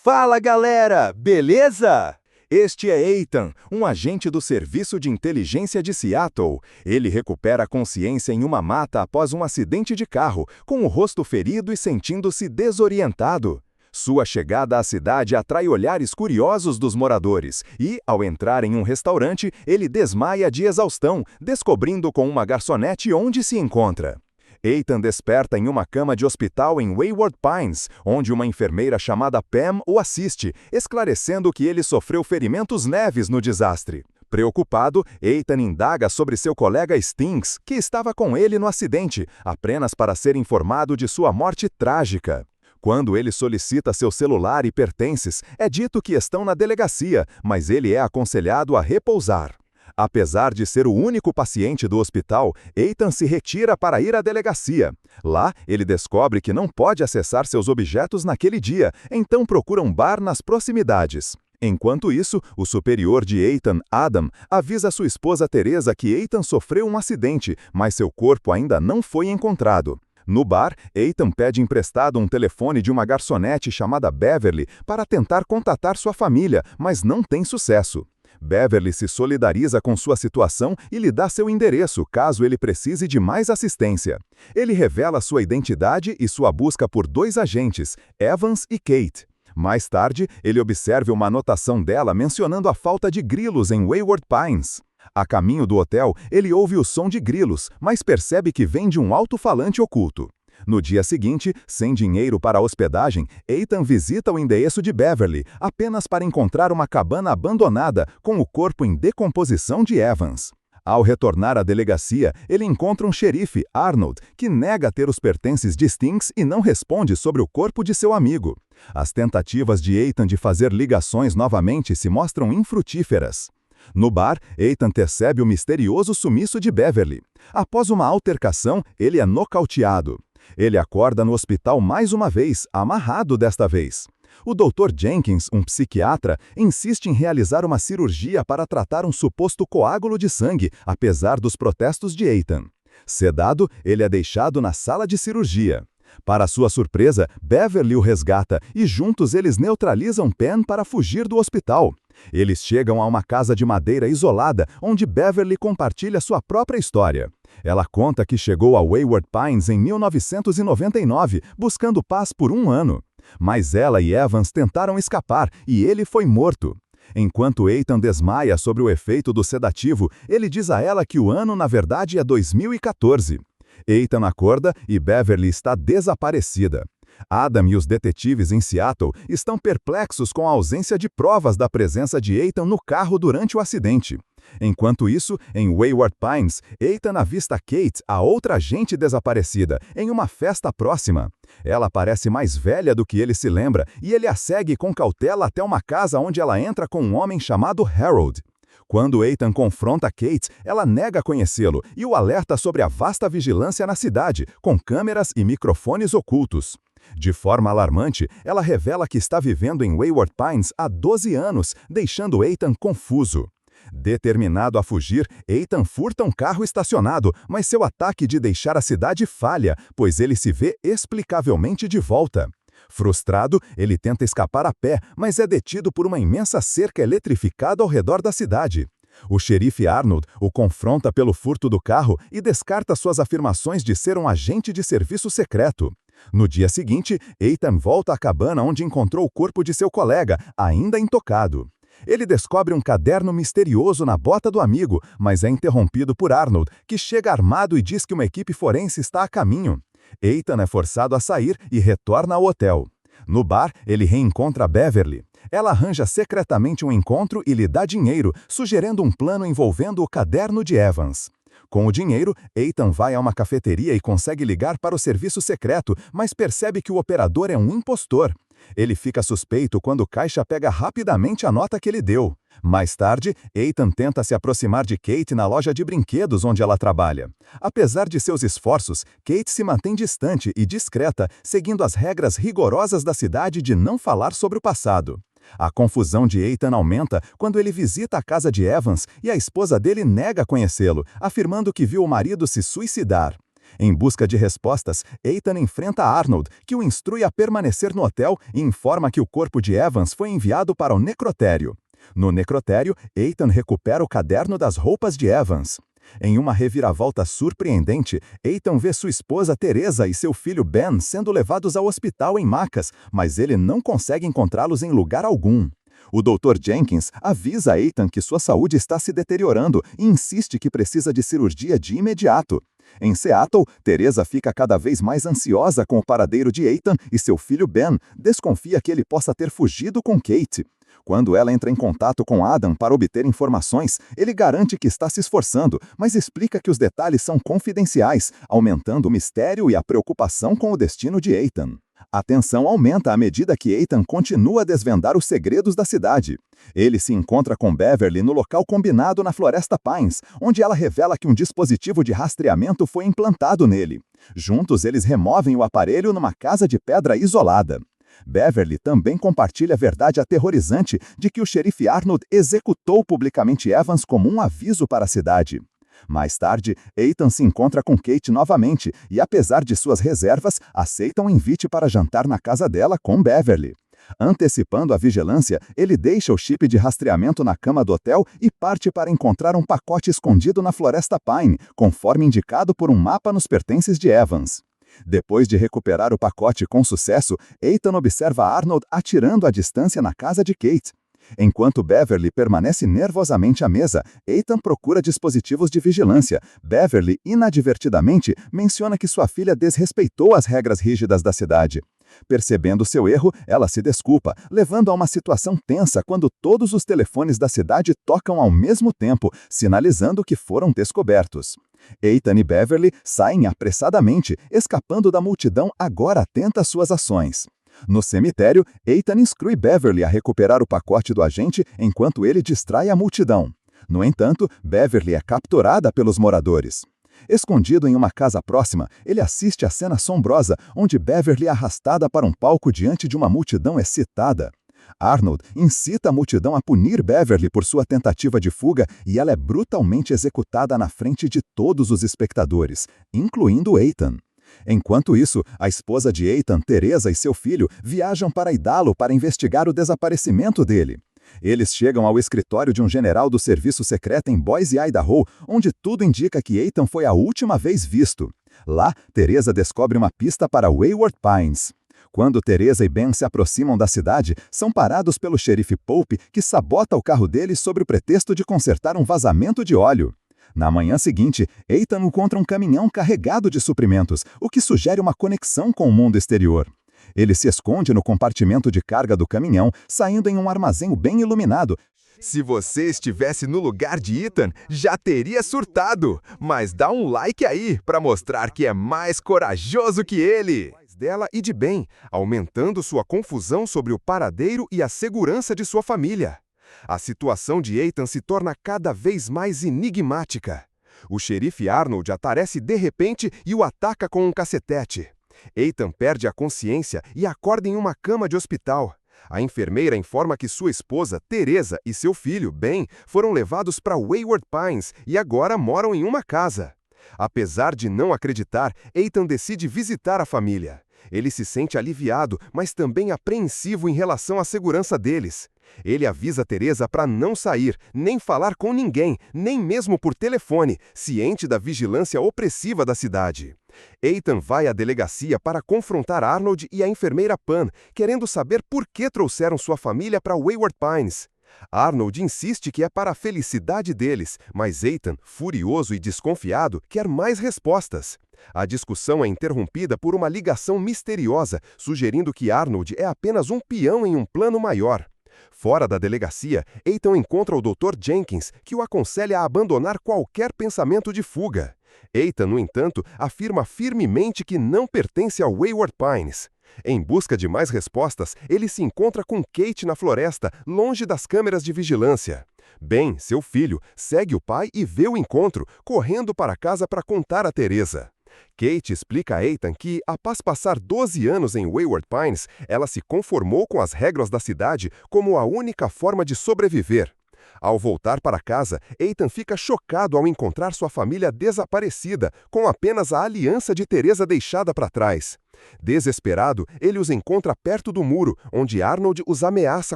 Fala galera, beleza? Este é Ethan, um agente do Serviço de Inteligência de Seattle. Ele recupera a consciência em uma mata após um acidente de carro, com o rosto ferido e sentindo-se desorientado. Sua chegada à cidade atrai olhares curiosos dos moradores e, ao entrar em um restaurante, ele desmaia de exaustão, descobrindo com uma garçonete onde se encontra. Ethan desperta em uma cama de hospital em Wayward Pines, onde uma enfermeira chamada Pam o assiste, esclarecendo que ele sofreu ferimentos leves no desastre. Preocupado, Ethan indaga sobre seu colega Stinks, que estava com ele no acidente, apenas para ser informado de sua morte trágica. Quando ele solicita seu celular e pertences, é dito que estão na delegacia, mas ele é aconselhado a repousar. Apesar de ser o único paciente do hospital, Ethan se retira para ir à delegacia. Lá, ele descobre que não pode acessar seus objetos naquele dia, então procura um bar nas proximidades. Enquanto isso, o superior de Ethan, Adam, avisa sua esposa Teresa que Ethan sofreu um acidente, mas seu corpo ainda não foi encontrado. No bar, Ethan pede emprestado um telefone de uma garçonete chamada Beverly para tentar contatar sua família, mas não tem sucesso. Beverly se solidariza com sua situação e lhe dá seu endereço, caso ele precise de mais assistência. Ele revela sua identidade e sua busca por dois agentes, Evans e Kate. Mais tarde, ele observa uma anotação dela mencionando a falta de grilos em Wayward Pines. A caminho do hotel, ele ouve o som de grilos, mas percebe que vem de um alto-falante oculto. No dia seguinte, sem dinheiro para a hospedagem, Ethan visita o endereço de Beverly, apenas para encontrar uma cabana abandonada com o corpo em decomposição de Evans. Ao retornar à delegacia, ele encontra um xerife, Arnold, que nega ter os pertences de Stinks e não responde sobre o corpo de seu amigo. As tentativas de Ethan de fazer ligações novamente se mostram infrutíferas. No bar, Ethan percebe o misterioso sumiço de Beverly. Após uma altercação, ele é nocauteado. Ele acorda no hospital mais uma vez, amarrado desta vez. O Dr. Jenkins, um psiquiatra, insiste em realizar uma cirurgia para tratar um suposto coágulo de sangue, apesar dos protestos de Ethan. Sedado, ele é deixado na sala de cirurgia. Para sua surpresa, Beverly o resgata e juntos eles neutralizam Penn para fugir do hospital. Eles chegam a uma casa de madeira isolada, onde Beverly compartilha sua própria história. Ela conta que chegou a Wayward Pines em 1999, buscando paz por um ano. Mas ela e Evans tentaram escapar e ele foi morto. Enquanto Ethan desmaia sobre o efeito do sedativo, ele diz a ela que o ano na verdade é 2014. Ethan acorda e Beverly está desaparecida. Adam e os detetives em Seattle estão perplexos com a ausência de provas da presença de Ethan no carro durante o acidente. Enquanto isso, em Wayward Pines, Ethan avista Kate, a outra agente desaparecida, em uma festa próxima. Ela parece mais velha do que ele se lembra e ele a segue com cautela até uma casa onde ela entra com um homem chamado Harold. Quando Ethan confronta Kate, ela nega conhecê-lo e o alerta sobre a vasta vigilância na cidade, com câmeras e microfones ocultos. De forma alarmante, ela revela que está vivendo em Wayward Pines há 12 anos, deixando Ethan confuso. Determinado a fugir, Ethan furta um carro estacionado, mas seu ataque de deixar a cidade falha, pois ele se vê explicavelmente de volta. Frustrado, ele tenta escapar a pé, mas é detido por uma imensa cerca eletrificada ao redor da cidade. O xerife Arnold o confronta pelo furto do carro e descarta suas afirmações de ser um agente de serviço secreto. No dia seguinte, Ethan volta à cabana onde encontrou o corpo de seu colega, ainda intocado. Ele descobre um caderno misterioso na bota do amigo, mas é interrompido por Arnold, que chega armado e diz que uma equipe forense está a caminho. Ethan é forçado a sair e retorna ao hotel. No bar, ele reencontra Beverly. Ela arranja secretamente um encontro e lhe dá dinheiro, sugerindo um plano envolvendo o caderno de Evans. Com o dinheiro, Ethan vai a uma cafeteria e consegue ligar para o serviço secreto, mas percebe que o operador é um impostor. Ele fica suspeito quando o caixa pega rapidamente a nota que ele deu. Mais tarde, Ethan tenta se aproximar de Kate na loja de brinquedos onde ela trabalha. Apesar de seus esforços, Kate se mantém distante e discreta, seguindo as regras rigorosas da cidade de não falar sobre o passado. A confusão de Ethan aumenta quando ele visita a casa de Evans e a esposa dele nega conhecê-lo, afirmando que viu o marido se suicidar. Em busca de respostas, Ethan enfrenta Arnold, que o instrui a permanecer no hotel e informa que o corpo de Evans foi enviado para o necrotério. No necrotério, Ethan recupera o caderno das roupas de Evans. Em uma reviravolta surpreendente, Ethan vê sua esposa Teresa e seu filho Ben sendo levados ao hospital em macas, mas ele não consegue encontrá-los em lugar algum. O Dr. Jenkins avisa Ethan que sua saúde está se deteriorando e insiste que precisa de cirurgia de imediato. Em Seattle, Teresa fica cada vez mais ansiosa com o paradeiro de Ethan e seu filho Ben desconfia que ele possa ter fugido com Kate. Quando ela entra em contato com Adam para obter informações, ele garante que está se esforçando, mas explica que os detalhes são confidenciais, aumentando o mistério e a preocupação com o destino de Ethan. A tensão aumenta à medida que Ethan continua a desvendar os segredos da cidade. Ele se encontra com Beverly no local combinado na Floresta Pines, onde ela revela que um dispositivo de rastreamento foi implantado nele. Juntos, eles removem o aparelho numa casa de pedra isolada. Beverly também compartilha a verdade aterrorizante de que o xerife Arnold executou publicamente Evans como um aviso para a cidade. Mais tarde, Ethan se encontra com Kate novamente e, apesar de suas reservas, aceita um invite para jantar na casa dela com Beverly. Antecipando a vigilância, ele deixa o chip de rastreamento na cama do hotel e parte para encontrar um pacote escondido na Floresta Pine, conforme indicado por um mapa nos pertences de Evans. Depois de recuperar o pacote com sucesso, Ethan observa Arnold atirando à distância na casa de Kate. Enquanto Beverly permanece nervosamente à mesa, Ethan procura dispositivos de vigilância. Beverly, inadvertidamente, menciona que sua filha desrespeitou as regras rígidas da cidade. Percebendo seu erro, ela se desculpa, levando a uma situação tensa quando todos os telefones da cidade tocam ao mesmo tempo, sinalizando que foram descobertos. Ethan e Beverly saem apressadamente, escapando da multidão agora atenta às suas ações. No cemitério, Ethan instrui Beverly a recuperar o pacote do agente enquanto ele distrai a multidão. No entanto, Beverly é capturada pelos moradores. Escondido em uma casa próxima, ele assiste à cena assombrosa onde Beverly é arrastada para um palco diante de uma multidão excitada. Arnold incita a multidão a punir Beverly por sua tentativa de fuga e ela é brutalmente executada na frente de todos os espectadores, incluindo Ethan. Enquanto isso, a esposa de Ethan, Teresa, e seu filho viajam para Idaho para investigar o desaparecimento dele. Eles chegam ao escritório de um general do serviço secreto em Boise, Idaho, onde tudo indica que Ethan foi a última vez visto. Lá, Teresa descobre uma pista para Wayward Pines. Quando Teresa e Ben se aproximam da cidade, são parados pelo xerife Pope, que sabota o carro deles sob o pretexto de consertar um vazamento de óleo. Na manhã seguinte, Ethan encontra um caminhão carregado de suprimentos, o que sugere uma conexão com o mundo exterior. Ele se esconde no compartimento de carga do caminhão, saindo em um armazém bem iluminado. Se você estivesse no lugar de Ethan, já teria surtado. Mas dá um like aí para mostrar que é mais corajoso que ele. Dela e de Ben, aumentando sua confusão sobre o paradeiro e a segurança de sua família. A situação de Ethan se torna cada vez mais enigmática. O xerife Arnold aparece de repente e o ataca com um cacetete. Ethan perde a consciência e acorda em uma cama de hospital. A enfermeira informa que sua esposa, Teresa, e seu filho, Ben, foram levados para Wayward Pines e agora moram em uma casa. Apesar de não acreditar, Ethan decide visitar a família. Ele se sente aliviado, mas também apreensivo em relação à segurança deles. Ele avisa Teresa para não sair, nem falar com ninguém, nem mesmo por telefone, ciente da vigilância opressiva da cidade. Ethan vai à delegacia para confrontar Arnold e a enfermeira Pam, querendo saber por que trouxeram sua família para Wayward Pines. Arnold insiste que é para a felicidade deles, mas Ethan, furioso e desconfiado, quer mais respostas. A discussão é interrompida por uma ligação misteriosa, sugerindo que Arnold é apenas um peão em um plano maior. Fora da delegacia, Ethan encontra o Dr. Jenkins, que o aconselha a abandonar qualquer pensamento de fuga. Ethan, no entanto, afirma firmemente que não pertence ao Wayward Pines. Em busca de mais respostas, ele se encontra com Kate na floresta, longe das câmeras de vigilância. Ben, seu filho, segue o pai e vê o encontro, correndo para casa para contar a Teresa. Kate explica a Ethan que, após passar 12 anos em Wayward Pines, ela se conformou com as regras da cidade como a única forma de sobreviver. Ao voltar para casa, Ethan fica chocado ao encontrar sua família desaparecida, com apenas a aliança de Teresa deixada para trás. Desesperado, ele os encontra perto do muro, onde Arnold os ameaça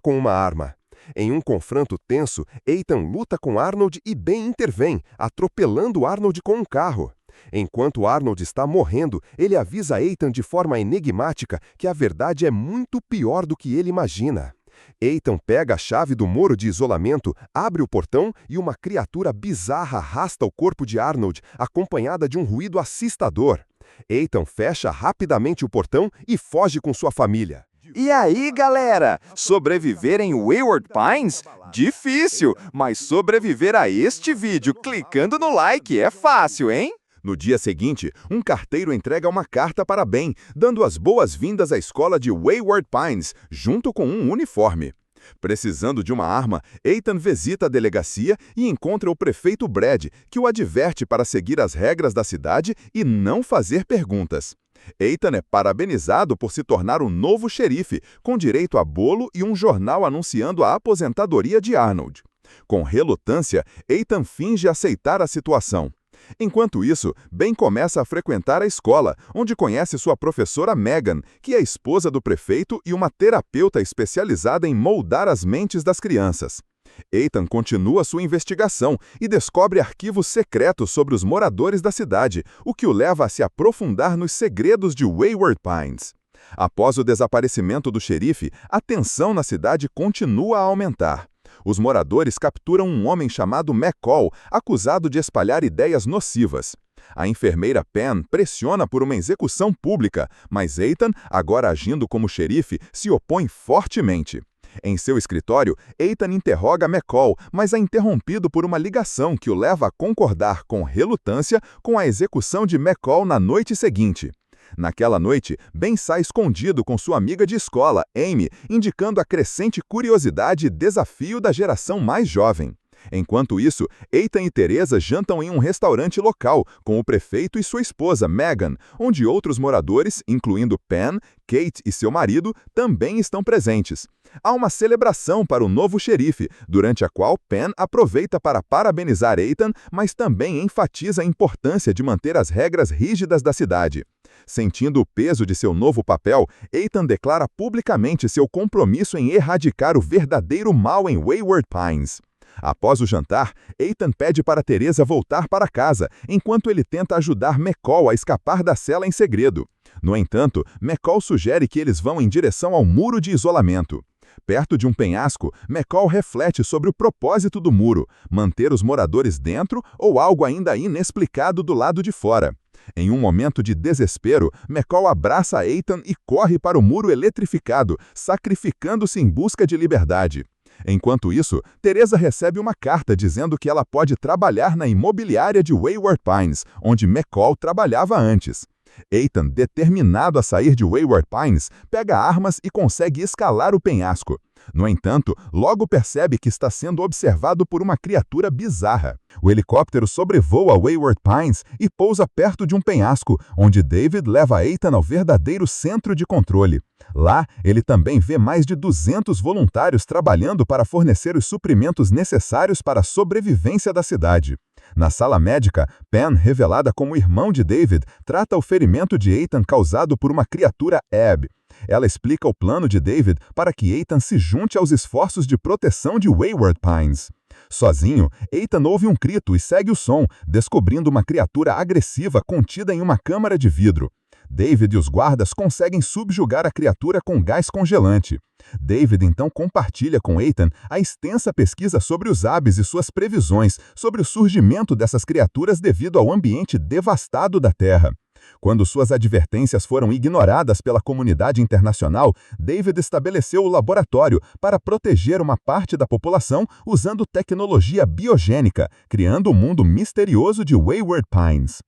com uma arma. Em um confronto tenso, Ethan luta com Arnold e Ben intervém, atropelando Arnold com um carro. Enquanto Arnold está morrendo, ele avisa Ethan de forma enigmática que a verdade é muito pior do que ele imagina. Ethan pega a chave do muro de isolamento, abre o portão e uma criatura bizarra arrasta o corpo de Arnold, acompanhada de um ruído assustador. Ethan fecha rapidamente o portão e foge com sua família. E aí, galera? Sobreviver em Wayward Pines? Difícil, mas sobreviver a este vídeo clicando no like é fácil, hein? No dia seguinte, um carteiro entrega uma carta para Ben, dando as boas-vindas à escola de Wayward Pines, junto com um uniforme. Precisando de uma arma, Ethan visita a delegacia e encontra o prefeito Brad, que o adverte para seguir as regras da cidade e não fazer perguntas. Ethan é parabenizado por se tornar o novo xerife, com direito a bolo e um jornal anunciando a aposentadoria de Arnold. Com relutância, Ethan finge aceitar a situação. Enquanto isso, Ben começa a frequentar a escola, onde conhece sua professora Megan, que é esposa do prefeito e uma terapeuta especializada em moldar as mentes das crianças. Ethan continua sua investigação e descobre arquivos secretos sobre os moradores da cidade, o que o leva a se aprofundar nos segredos de Wayward Pines. Após o desaparecimento do xerife, a tensão na cidade continua a aumentar. Os moradores capturam um homem chamado McCall, acusado de espalhar ideias nocivas. A enfermeira Pen pressiona por uma execução pública, mas Ethan, agora agindo como xerife, se opõe fortemente. Em seu escritório, Ethan interroga McCall, mas é interrompido por uma ligação que o leva a concordar com relutância com a execução de McCall na noite seguinte. Naquela noite, Ben sai escondido com sua amiga de escola, Amy, indicando a crescente curiosidade e desafio da geração mais jovem. Enquanto isso, Ethan e Teresa jantam em um restaurante local, com o prefeito e sua esposa, Megan, onde outros moradores, incluindo Pen, Kate e seu marido, também estão presentes. Há uma celebração para o novo xerife, durante a qual Pen aproveita para parabenizar Ethan, mas também enfatiza a importância de manter as regras rígidas da cidade. Sentindo o peso de seu novo papel, Ethan declara publicamente seu compromisso em erradicar o verdadeiro mal em Wayward Pines. Após o jantar, Ethan pede para Teresa voltar para casa, enquanto ele tenta ajudar McCall a escapar da cela em segredo. No entanto, McCall sugere que eles vão em direção ao muro de isolamento. Perto de um penhasco, McCall reflete sobre o propósito do muro, manter os moradores dentro ou algo ainda inexplicado do lado de fora. Em um momento de desespero, McCall abraça Ethan e corre para o muro eletrificado, sacrificando-se em busca de liberdade. Enquanto isso, Teresa recebe uma carta dizendo que ela pode trabalhar na imobiliária de Wayward Pines, onde McCall trabalhava antes. Ethan, determinado a sair de Wayward Pines, pega armas e consegue escalar o penhasco. No entanto, logo percebe que está sendo observado por uma criatura bizarra. O helicóptero sobrevoa Wayward Pines e pousa perto de um penhasco, onde David leva Ethan ao verdadeiro centro de controle. Lá, ele também vê mais de 200 voluntários trabalhando para fornecer os suprimentos necessários para a sobrevivência da cidade. Na sala médica, Pen, revelada como irmão de David, trata o ferimento de Ethan causado por uma criatura Ab. Ela explica o plano de David para que Ethan se junte aos esforços de proteção de Wayward Pines. Sozinho, Ethan ouve um grito e segue o som, descobrindo uma criatura agressiva contida em uma câmara de vidro. David e os guardas conseguem subjugar a criatura com gás congelante. David então compartilha com Ethan a extensa pesquisa sobre os Abs e suas previsões sobre o surgimento dessas criaturas devido ao ambiente devastado da Terra. Quando suas advertências foram ignoradas pela comunidade internacional, David estabeleceu o laboratório para proteger uma parte da população usando tecnologia biogênica, criando o mundo misterioso de Wayward Pines.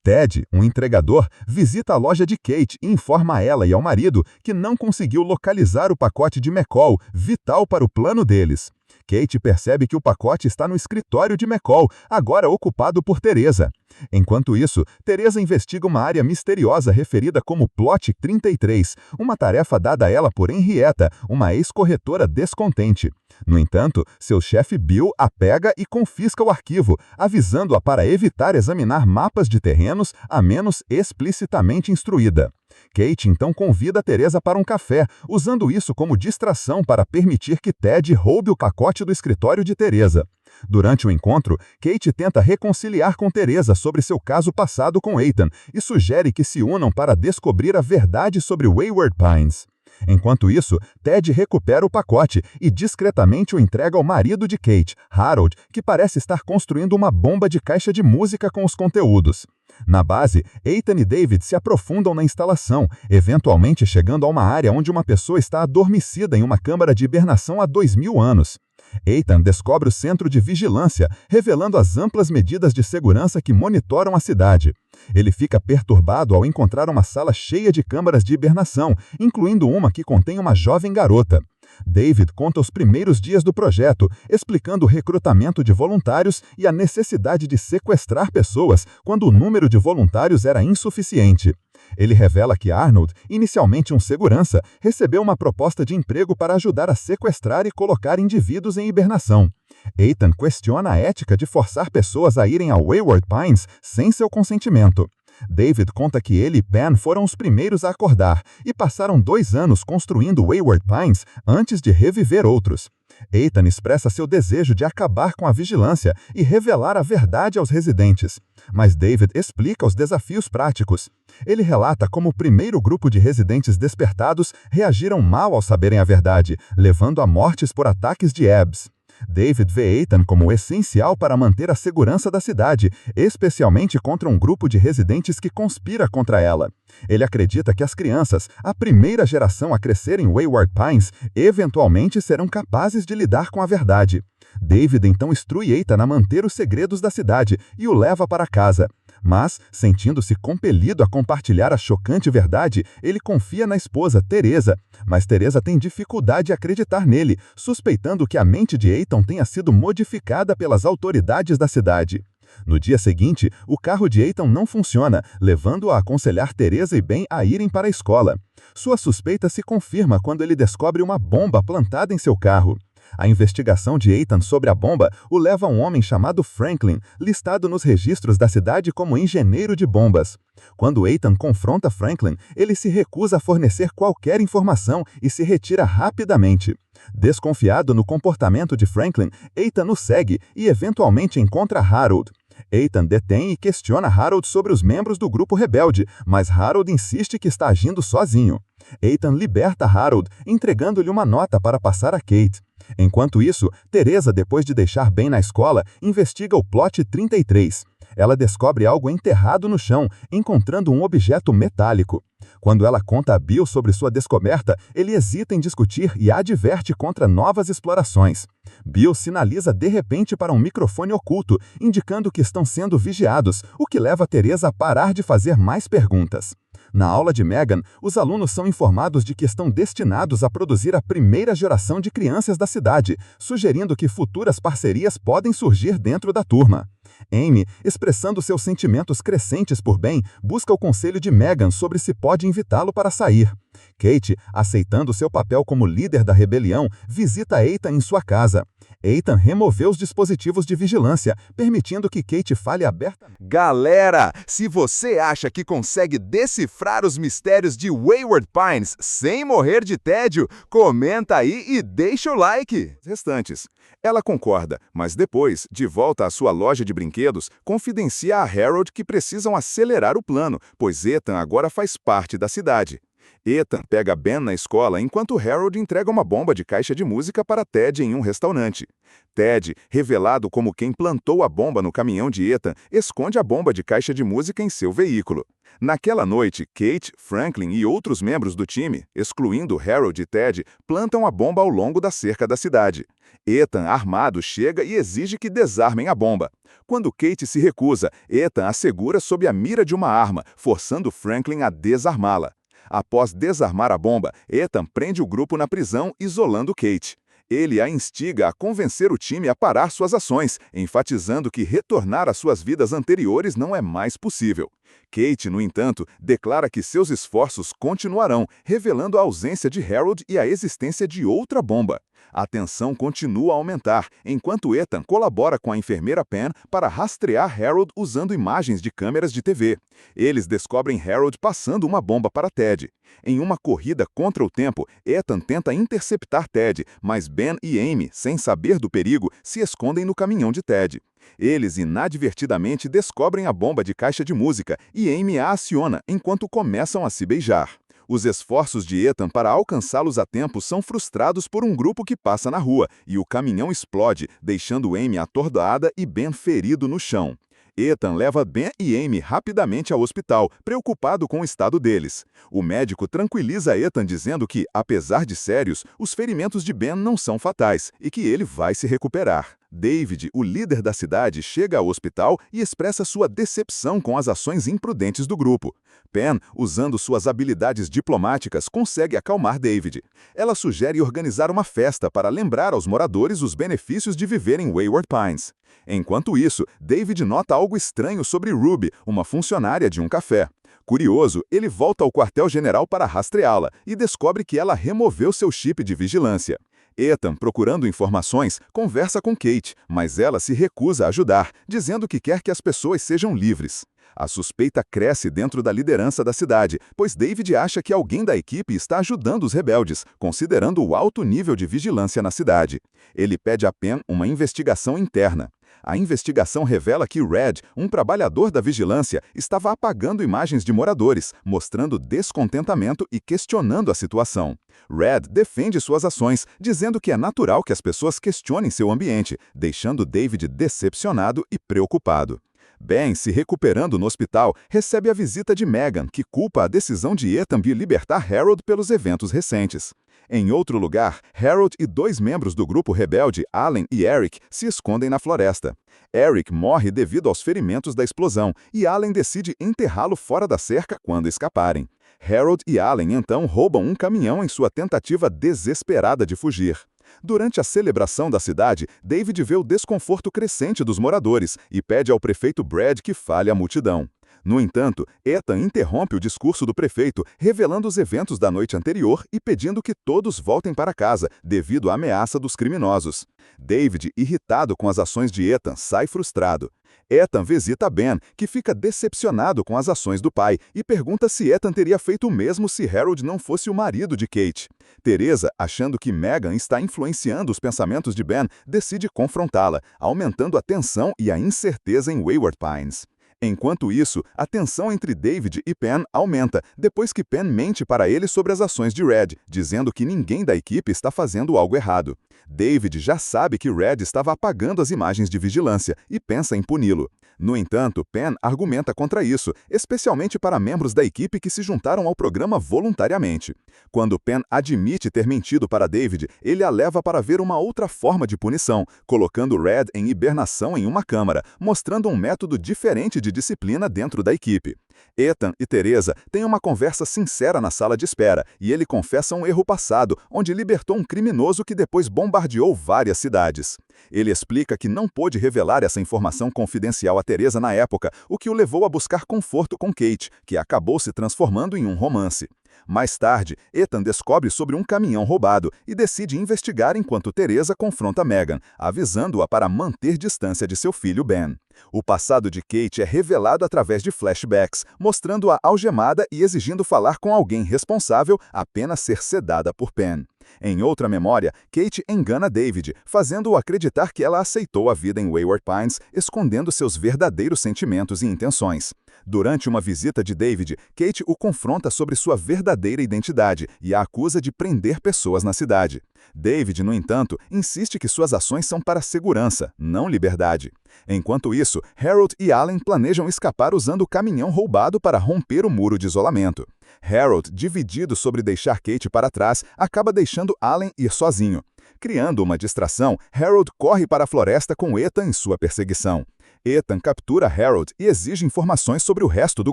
Ted, um entregador, visita a loja de Kate e informa a ela e ao marido que não conseguiu localizar o pacote de McCall, vital para o plano deles. Kate percebe que o pacote está no escritório de McCall, agora ocupado por Teresa. Enquanto isso, Teresa investiga uma área misteriosa referida como Plot 33, uma tarefa dada a ela por Henrietta, uma ex-corretora descontente. No entanto, seu chefe Bill a pega e confisca o arquivo, avisando-a para evitar examinar mapas de terrenos a menos explicitamente instruída. Kate então convida Teresa para um café, usando isso como distração para permitir que Ted roube o pacote do escritório de Teresa. Durante o encontro, Kate tenta reconciliar com Teresa sobre seu caso passado com Ethan e sugere que se unam para descobrir a verdade sobre Wayward Pines. Enquanto isso, Ted recupera o pacote e discretamente o entrega ao marido de Kate, Harold, que parece estar construindo uma bomba de caixa de música com os conteúdos. Na base, Ethan e David se aprofundam na instalação, eventualmente chegando a uma área onde uma pessoa está adormecida em uma câmara de hibernação há 2000 anos. Ethan descobre o centro de vigilância, revelando as amplas medidas de segurança que monitoram a cidade. Ele fica perturbado ao encontrar uma sala cheia de câmaras de hibernação, incluindo uma que contém uma jovem garota. David conta os primeiros dias do projeto, explicando o recrutamento de voluntários e a necessidade de sequestrar pessoas quando o número de voluntários era insuficiente. Ele revela que Arnold, inicialmente um segurança, recebeu uma proposta de emprego para ajudar a sequestrar e colocar indivíduos em hibernação. Ethan questiona a ética de forçar pessoas a irem a Wayward Pines sem seu consentimento. David conta que ele e Pen foram os primeiros a acordar e passaram 2 anos construindo Wayward Pines antes de reviver outros. Ethan expressa seu desejo de acabar com a vigilância e revelar a verdade aos residentes. Mas David explica os desafios práticos. Ele relata como o primeiro grupo de residentes despertados reagiram mal ao saberem a verdade, levando a mortes por ataques de Ebbs. David vê Ethan como essencial para manter a segurança da cidade, especialmente contra um grupo de residentes que conspira contra ela. Ele acredita que as crianças, a primeira geração a crescer em Wayward Pines, eventualmente serão capazes de lidar com a verdade. David então instrui Ethan a manter os segredos da cidade e o leva para casa. Mas, sentindo-se compelido a compartilhar a chocante verdade, ele confia na esposa, Teresa. Mas Teresa tem dificuldade em acreditar nele, suspeitando que a mente de Ethan tenha sido modificada pelas autoridades da cidade. No dia seguinte, o carro de Ethan não funciona, levando-o a aconselhar Teresa e Ben a irem para a escola. Sua suspeita se confirma quando ele descobre uma bomba plantada em seu carro. A investigação de Ethan sobre a bomba o leva a um homem chamado Franklin, listado nos registros da cidade como engenheiro de bombas. Quando Ethan confronta Franklin, ele se recusa a fornecer qualquer informação e se retira rapidamente. Desconfiado no comportamento de Franklin, Ethan o segue e eventualmente encontra Harold. Ethan detém e questiona Harold sobre os membros do grupo rebelde, mas Harold insiste que está agindo sozinho. Ethan liberta Harold, entregando-lhe uma nota para passar a Kate. Enquanto isso, Teresa, depois de deixar Ben na escola, investiga o Plot 33. Ela descobre algo enterrado no chão, encontrando um objeto metálico. Quando ela conta a Bill sobre sua descoberta, ele hesita em discutir e adverte contra novas explorações. Bill sinaliza de repente para um microfone oculto, indicando que estão sendo vigiados, o que leva Teresa a parar de fazer mais perguntas. Na aula de Megan, os alunos são informados de que estão destinados a produzir a primeira geração de crianças da cidade, sugerindo que futuras parcerias podem surgir dentro da turma. Amy, expressando seus sentimentos crescentes por Ben, busca o conselho de Megan sobre se pode invitá-lo para sair. Kate, aceitando seu papel como líder da rebelião, visita Ethan em sua casa. Ethan removeu os dispositivos de vigilância, permitindo que Kate fale abertamente. Galera, se você acha que consegue decifrar os mistérios de Wayward Pines sem morrer de tédio, comenta aí e deixa o like. Restantes. Ela concorda, mas depois, de volta à sua loja de brinquedos, confidencia a Harold que precisam acelerar o plano, pois Ethan agora faz parte da cidade. Ethan pega Ben na escola enquanto Harold entrega uma bomba de caixa de música para Ted em um restaurante. Ted, revelado como quem plantou a bomba no caminhão de Ethan, esconde a bomba de caixa de música em seu veículo. Naquela noite, Kate, Franklin e outros membros do time, excluindo Harold e Ted, plantam a bomba ao longo da cerca da cidade. Ethan, armado, chega e exige que desarmem a bomba. Quando Kate se recusa, Ethan a segura sob a mira de uma arma, forçando Franklin a desarmá-la. Após desarmar a bomba, Ethan prende o grupo na prisão, isolando Kate. Ele a instiga a convencer o time a parar suas ações, enfatizando que retornar às suas vidas anteriores não é mais possível. Kate, no entanto, declara que seus esforços continuarão, revelando a ausência de Harold e a existência de outra bomba. A tensão continua a aumentar, enquanto Ethan colabora com a enfermeira Pen para rastrear Harold usando imagens de câmeras de TV. Eles descobrem Harold passando uma bomba para Ted. Em uma corrida contra o tempo, Ethan tenta interceptar Ted, mas Ben e Amy, sem saber do perigo, se escondem no caminhão de Ted. Eles inadvertidamente descobrem a bomba de caixa de música e Amy a aciona enquanto começam a se beijar. Os esforços de Ethan para alcançá-los a tempo são frustrados por um grupo que passa na rua, e o caminhão explode, deixando Amy atordoada e Ben ferido no chão. Ethan leva Ben e Amy rapidamente ao hospital, preocupado com o estado deles. O médico tranquiliza Ethan dizendo que, apesar de sérios, os ferimentos de Ben não são fatais e que ele vai se recuperar. David, o líder da cidade, chega ao hospital e expressa sua decepção com as ações imprudentes do grupo. Pen, usando suas habilidades diplomáticas, consegue acalmar David. Ela sugere organizar uma festa para lembrar aos moradores os benefícios de viver em Wayward Pines. Enquanto isso, David nota algo estranho sobre Ruby, uma funcionária de um café. Curioso, ele volta ao quartel-general para rastreá-la e descobre que ela removeu seu chip de vigilância. Ethan, procurando informações, conversa com Kate, mas ela se recusa a ajudar, dizendo que quer que as pessoas sejam livres. A suspeita cresce dentro da liderança da cidade, pois David acha que alguém da equipe está ajudando os rebeldes, considerando o alto nível de vigilância na cidade. Ele pede a Pen uma investigação interna. A investigação revela que Red, um trabalhador da vigilância, estava apagando imagens de moradores, mostrando descontentamento e questionando a situação. Red defende suas ações, dizendo que é natural que as pessoas questionem seu ambiente, deixando David decepcionado e preocupado. Ben, se recuperando no hospital, recebe a visita de Megan, que culpa a decisão de Ethan de libertar Harold pelos eventos recentes. Em outro lugar, Harold e 2 membros do grupo rebelde, Allen e Eric, se escondem na floresta. Eric morre devido aos ferimentos da explosão, e Allen decide enterrá-lo fora da cerca quando escaparem. Harold e Allen então roubam um caminhão em sua tentativa desesperada de fugir. Durante a celebração da cidade, David vê o desconforto crescente dos moradores e pede ao prefeito Brad que fale à multidão. No entanto, Ethan interrompe o discurso do prefeito, revelando os eventos da noite anterior e pedindo que todos voltem para casa, devido à ameaça dos criminosos. David, irritado com as ações de Ethan, sai frustrado. Ethan visita Ben, que fica decepcionado com as ações do pai, e pergunta se Ethan teria feito o mesmo se Harold não fosse o marido de Kate. Teresa, achando que Megan está influenciando os pensamentos de Ben, decide confrontá-la, aumentando a tensão e a incerteza em Wayward Pines. Enquanto isso, a tensão entre David e Pen aumenta, depois que Pen mente para ele sobre as ações de Red, dizendo que ninguém da equipe está fazendo algo errado. David já sabe que Red estava apagando as imagens de vigilância e pensa em puni-lo. No entanto, Pen argumenta contra isso, especialmente para membros da equipe que se juntaram ao programa voluntariamente. Quando Pen admite ter mentido para David, ele a leva para ver uma outra forma de punição, colocando Red em hibernação em uma câmara, mostrando um método diferente de disciplina dentro da equipe. Ethan e Teresa têm uma conversa sincera na sala de espera, e ele confessa um erro passado, onde libertou um criminoso que depois bombardeou várias cidades. Ele explica que não pôde revelar essa informação confidencial a Teresa na época, o que o levou a buscar conforto com Kate, que acabou se transformando em um romance. Mais tarde, Ethan descobre sobre um caminhão roubado e decide investigar enquanto Teresa confronta Megan, avisando-a para manter distância de seu filho Ben. O passado de Kate é revelado através de flashbacks, mostrando-a algemada e exigindo falar com alguém responsável apenas ser sedada por Pen. Em outra memória, Kate engana David, fazendo-o acreditar que ela aceitou a vida em Wayward Pines, escondendo seus verdadeiros sentimentos e intenções. Durante uma visita de David, Kate o confronta sobre sua verdadeira identidade e a acusa de prender pessoas na cidade. David, no entanto, insiste que suas ações são para segurança, não liberdade. Enquanto isso, Harold e Allen planejam escapar usando o caminhão roubado para romper o muro de isolamento. Harold, dividido sobre deixar Kate para trás, acaba deixando Allen ir sozinho. Criando uma distração, Harold corre para a floresta com Ethan em sua perseguição. Ethan captura Harold e exige informações sobre o resto do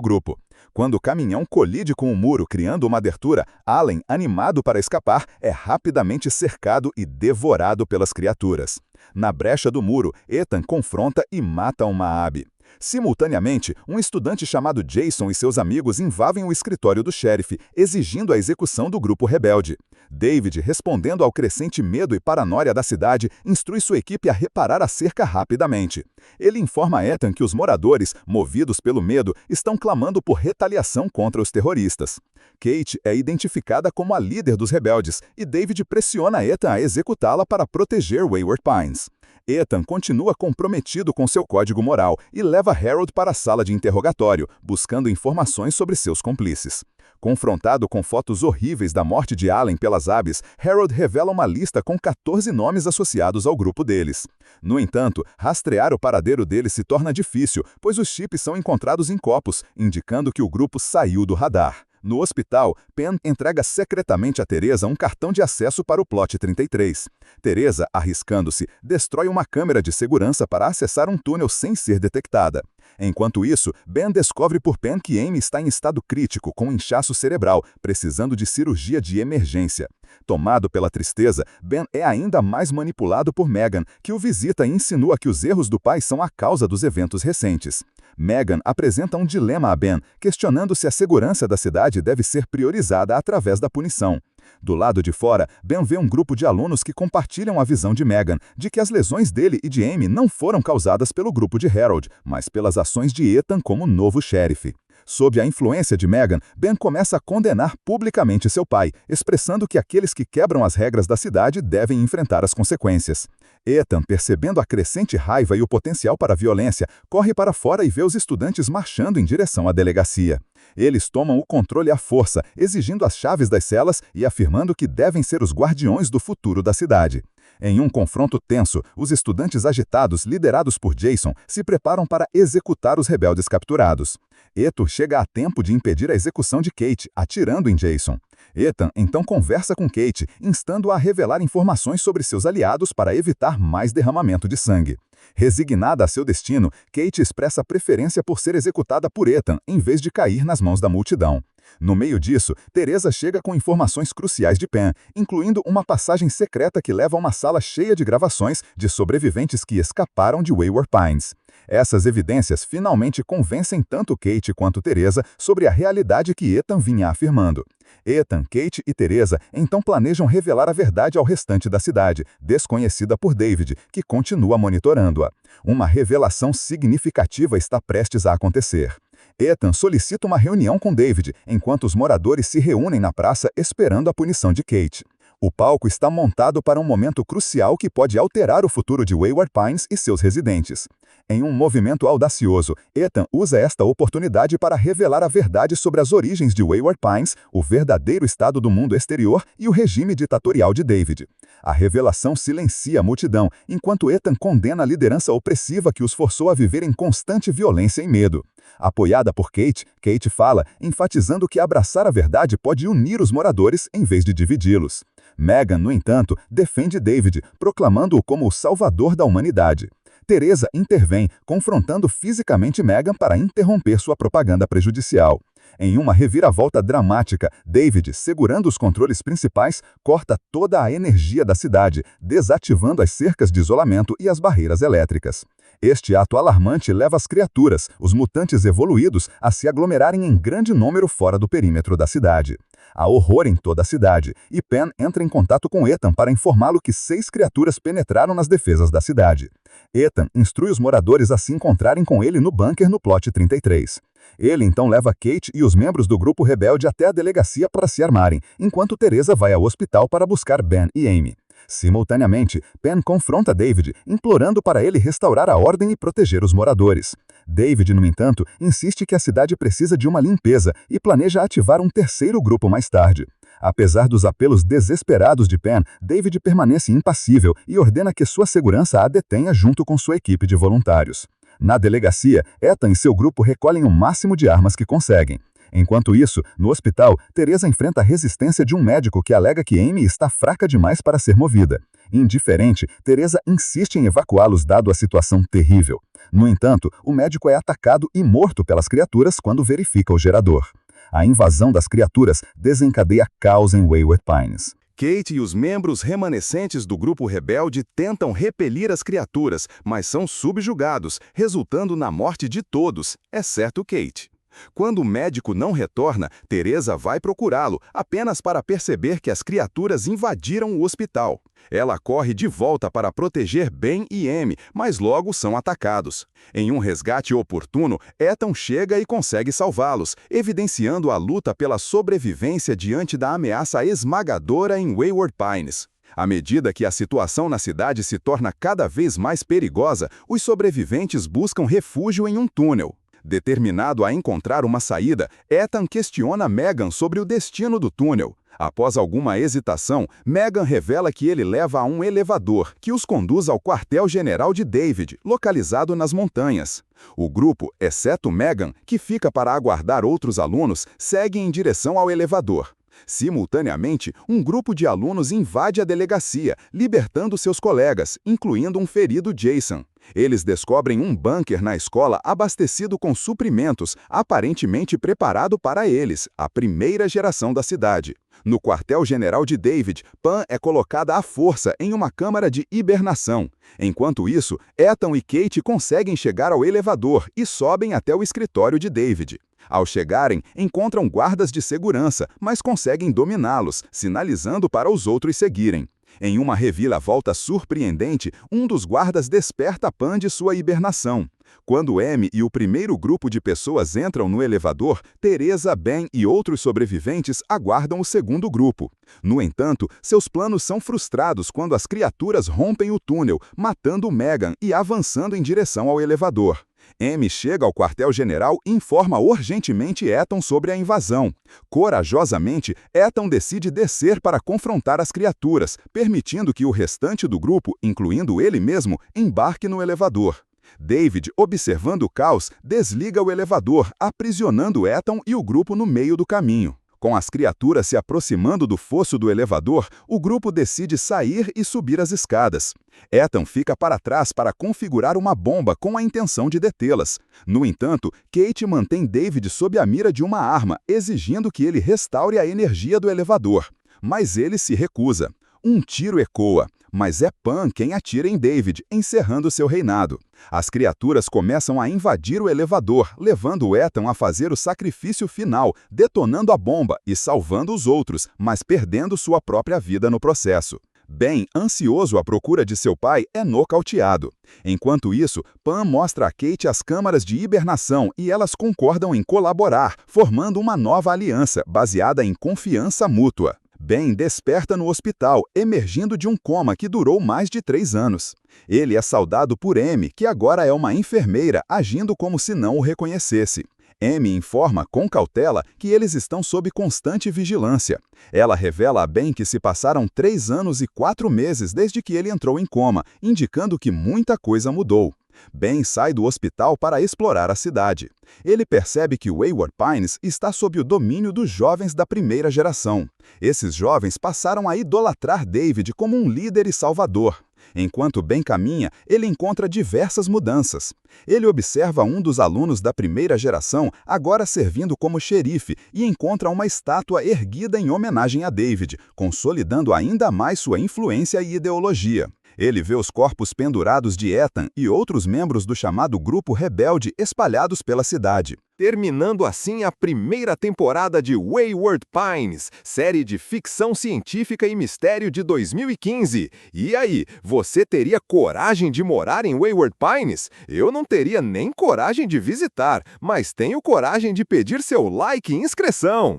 grupo. Quando o caminhão colide com o muro, criando uma abertura, Allen, animado para escapar, é rapidamente cercado e devorado pelas criaturas. Na brecha do muro, Ethan confronta e mata uma Abby. Simultaneamente, um estudante chamado Jason e seus amigos invadem o escritório do xerife, exigindo a execução do grupo rebelde. David, respondendo ao crescente medo e paranoia da cidade, instrui sua equipe a reparar a cerca rapidamente. Ele informa a Ethan que os moradores, movidos pelo medo, estão clamando por retaliação contra os terroristas. Kate é identificada como a líder dos rebeldes e David pressiona Ethan a executá-la para proteger Wayward Pines. Ethan continua comprometido com seu código moral e leva Harold para a sala de interrogatório, buscando informações sobre seus cúmplices. Confrontado com fotos horríveis da morte de Allen pelas Abby's, Harold revela uma lista com 14 nomes associados ao grupo deles. No entanto, rastrear o paradeiro deles se torna difícil, pois os chips são encontrados em copos, indicando que o grupo saiu do radar. No hospital, Penn entrega secretamente a Teresa um cartão de acesso para o Plot 33. Teresa, arriscando-se, destrói uma câmera de segurança para acessar um túnel sem ser detectada. Enquanto isso, Ben descobre por Penn que Amy está em estado crítico, com inchaço cerebral, precisando de cirurgia de emergência. Tomado pela tristeza, Ben é ainda mais manipulado por Megan, que o visita e insinua que os erros do pai são a causa dos eventos recentes. Megan apresenta um dilema a Ben, questionando se a segurança da cidade deve ser priorizada através da punição. Do lado de fora, Ben vê um grupo de alunos que compartilham a visão de Megan, de que as lesões dele e de Amy não foram causadas pelo grupo de Harold, mas pelas ações de Ethan como novo xerife. Sob a influência de Megan, Ben começa a condenar publicamente seu pai, expressando que aqueles que quebram as regras da cidade devem enfrentar as consequências. Ethan, percebendo a crescente raiva e o potencial para a violência, corre para fora e vê os estudantes marchando em direção à delegacia. Eles tomam o controle à força, exigindo as chaves das celas e afirmando que devem ser os guardiões do futuro da cidade. Em um confronto tenso, os estudantes agitados, liderados por Jason, se preparam para executar os rebeldes capturados. Ethan chega a tempo de impedir a execução de Kate, atirando em Jason. Ethan então conversa com Kate, instando-a a revelar informações sobre seus aliados para evitar mais derramamento de sangue. Resignada a seu destino, Kate expressa preferência por ser executada por Ethan, em vez de cair nas mãos da multidão. No meio disso, Teresa chega com informações cruciais de Penn, incluindo uma passagem secreta que leva a uma sala cheia de gravações de sobreviventes que escaparam de Wayward Pines. Essas evidências finalmente convencem tanto Kate quanto Teresa sobre a realidade que Ethan vinha afirmando. Ethan, Kate e Teresa então planejam revelar a verdade ao restante da cidade, desconhecida por David, que continua monitorando-a. Uma revelação significativa está prestes a acontecer. Ethan solicita uma reunião com David, enquanto os moradores se reúnem na praça esperando a punição de Kate. O palco está montado para um momento crucial que pode alterar o futuro de Wayward Pines e seus residentes. Em um movimento audacioso, Ethan usa esta oportunidade para revelar a verdade sobre as origens de Wayward Pines, o verdadeiro estado do mundo exterior e o regime ditatorial de David. A revelação silencia a multidão, enquanto Ethan condena a liderança opressiva que os forçou a viver em constante violência e medo. Apoiada por Kate, Kate fala, enfatizando que abraçar a verdade pode unir os moradores em vez de dividi-los. Megan, no entanto, defende David, proclamando-o como o salvador da humanidade. Teresa intervém, confrontando fisicamente Megan para interromper sua propaganda prejudicial. Em uma reviravolta dramática, David, segurando os controles principais, corta toda a energia da cidade, desativando as cercas de isolamento e as barreiras elétricas. Este ato alarmante leva as criaturas, os mutantes evoluídos, a se aglomerarem em grande número fora do perímetro da cidade. Há horror em toda a cidade, e Penn entra em contato com Ethan para informá-lo que 6 criaturas penetraram nas defesas da cidade. Ethan instrui os moradores a se encontrarem com ele no bunker no Plot 33. Ele então leva Kate e os membros do grupo rebelde até a delegacia para se armarem, enquanto Teresa vai ao hospital para buscar Ben e Amy. Simultaneamente, Penn confronta David, implorando para ele restaurar a ordem e proteger os moradores. David, no entanto, insiste que a cidade precisa de uma limpeza e planeja ativar um terceiro grupo mais tarde. Apesar dos apelos desesperados de Penn, David permanece impassível e ordena que sua segurança a detenha junto com sua equipe de voluntários. Na delegacia, Ethan e seu grupo recolhem o máximo de armas que conseguem. Enquanto isso, no hospital, Teresa enfrenta a resistência de um médico que alega que Amy está fraca demais para ser movida. Indiferente, Teresa insiste em evacuá-los dado a situação terrível. No entanto, o médico é atacado e morto pelas criaturas quando verifica o gerador. A invasão das criaturas desencadeia caos em Wayward Pines. Kate e os membros remanescentes do grupo rebelde tentam repelir as criaturas, mas são subjugados, resultando na morte de todos, exceto Kate. Quando o médico não retorna, Teresa vai procurá-lo, apenas para perceber que as criaturas invadiram o hospital. Ela corre de volta para proteger Ben e Amy, mas logo são atacados. Em um resgate oportuno, Ethan chega e consegue salvá-los, evidenciando a luta pela sobrevivência diante da ameaça esmagadora em Wayward Pines. À medida que a situação na cidade se torna cada vez mais perigosa, os sobreviventes buscam refúgio em um túnel. Determinado a encontrar uma saída, Ethan questiona Megan sobre o destino do túnel. Após alguma hesitação, Megan revela que ele leva a um elevador que os conduz ao quartel-general de David, localizado nas montanhas. O grupo, exceto Megan, que fica para aguardar outros alunos, segue em direção ao elevador. Simultaneamente, um grupo de alunos invade a delegacia, libertando seus colegas, incluindo um ferido Jason. Eles descobrem um bunker na escola abastecido com suprimentos, aparentemente preparado para eles, a primeira geração da cidade. No quartel-general de David, Pam é colocada à força em uma câmara de hibernação. Enquanto isso, Ethan e Kate conseguem chegar ao elevador e sobem até o escritório de David. Ao chegarem, encontram guardas de segurança, mas conseguem dominá-los, sinalizando para os outros seguirem. Em uma reviravolta surpreendente, um dos guardas desperta Pam de sua hibernação. Quando Amy e o primeiro grupo de pessoas entram no elevador, Teresa, Ben e outros sobreviventes aguardam o segundo grupo. No entanto, seus planos são frustrados quando as criaturas rompem o túnel, matando Megan e avançando em direção ao elevador. Amy chega ao quartel-general e informa urgentemente Ethan sobre a invasão. Corajosamente, Ethan decide descer para confrontar as criaturas, permitindo que o restante do grupo, incluindo ele mesmo, embarque no elevador. David, observando o caos, desliga o elevador, aprisionando Ethan e o grupo no meio do caminho. Com as criaturas se aproximando do fosso do elevador, o grupo decide sair e subir as escadas. Ethan fica para trás para configurar uma bomba com a intenção de detê-las. No entanto, Kate mantém David sob a mira de uma arma, exigindo que ele restaure a energia do elevador. Mas ele se recusa. Um tiro ecoa, mas é Pam quem atira em David, encerrando seu reinado. As criaturas começam a invadir o elevador, levando Ethan a fazer o sacrifício final, detonando a bomba e salvando os outros, mas perdendo sua própria vida no processo. Ben, ansioso à procura de seu pai, é nocauteado. Enquanto isso, Pam mostra a Kate as câmaras de hibernação e elas concordam em colaborar, formando uma nova aliança baseada em confiança mútua. Ben desperta no hospital, emergindo de um coma que durou mais de 3 anos. Ele é saudado por Amy, que agora é uma enfermeira, agindo como se não o reconhecesse. Amy informa com cautela que eles estão sob constante vigilância. Ela revela a Ben que se passaram 3 anos e 4 meses desde que ele entrou em coma, indicando que muita coisa mudou. Ben sai do hospital para explorar a cidade. Ele percebe que Wayward Pines está sob o domínio dos jovens da primeira geração. Esses jovens passaram a idolatrar David como um líder e salvador. Enquanto Ben caminha, ele encontra diversas mudanças. Ele observa um dos alunos da primeira geração agora servindo como xerife e encontra uma estátua erguida em homenagem a David, consolidando ainda mais sua influência e ideologia. Ele vê os corpos pendurados de Ethan e outros membros do chamado Grupo Rebelde espalhados pela cidade. Terminando assim a primeira temporada de Wayward Pines, série de ficção científica e mistério de 2015. E aí, você teria coragem de morar em Wayward Pines? Eu não teria nem coragem de visitar, mas tenho coragem de pedir seu like e inscrição.